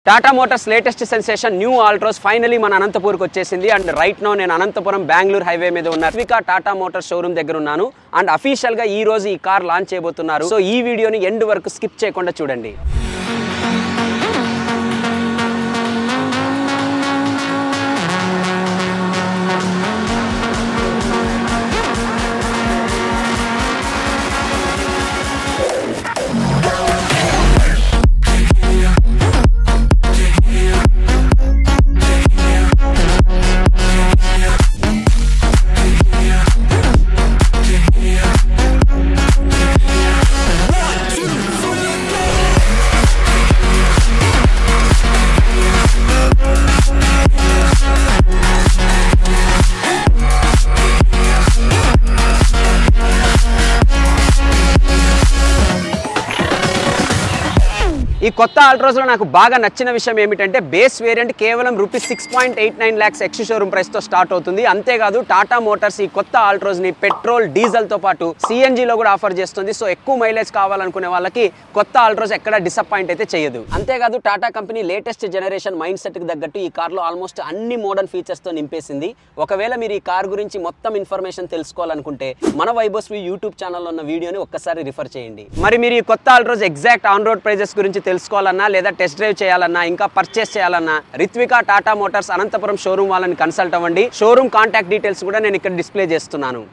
Tata Motors latest sensation new Altroz finally మన అనంతపూర్కి వచ్చేసింది. And right no నేను అనంతపురం బెంగళూరు హైవే మీద ఉన్న రిత్వికా టాటా మోటార్స్ షోరూమ్ దగ్గర ఉన్నాను. అండ్ అఫీషియల్ గా ఈ రోజు ఈ కార్ లాంచ్ చేయబోతున్నారు. సో ఈ వీడియోని ఎండ్ వరకు స్కిప్ చేయకుండా చూడండి. ఈ కొత్త ఆల్ట్రోస్లో నాకు బాగా నచ్చిన విషయం ఏమిటంటే బేస్ వేరియంట్ కేవలం ₹6.89 lakhs ఎక్స్ షోరూమ్ ప్రైస్తో స్టార్ట్ అవుతుంది. అంతేకాదు టాటా మోటార్స్ ఈ కొత్త ఆల్ట్రోస్ని పెట్రోల్ డీజిల్తో పాటు సిఎన్జిలో కూడా ఆఫర్ చేస్తుంది. సో ఎక్కువ మైలేజ్ కావాలనుకునే వాళ్ళకి కొత్త ఆల్ట్రోస్ ఎక్కడ డిసప్పాయింట్ అయితే చేయదు. అంతేకాదు Tata company latest generation mind సెట్కి తగ్గట్టు ఈ కార్లో ఆల్మోస్ట్ అన్ని మోడర్న్ ఫీచర్స్తో నింపేసింది. ఒకవేళ మీరు ఈ కార్ గురించి మొత్తం ఇన్ఫర్మేషన్ తెలుసుకోవాలనుకుంటే మన వైబోస్వి యూట్యూబ్ ఛానల్లో ఉన్న వీడియోని ఒక్కసారి రిఫర్ చేయండి. మరి మీరు ఈ కొత్త Altroz exact on road prices గురించి తెలుసుకోవాలన్నా లేదా టెస్ట్ డ్రైవ్ చేయాలన్నా ఇంకా పర్చేస్ చేయాలన్నా రిత్వికా టాటా మోటార్స్ అనంతపురం షోరూమ్ వాళ్ళని కన్సల్ట్ అవ్వండి. షోరూమ్ కాంటాక్ట్ డీటెయిల్స్ కూడా నేను ఇక్కడ డిస్ప్లే చేస్తున్నాను.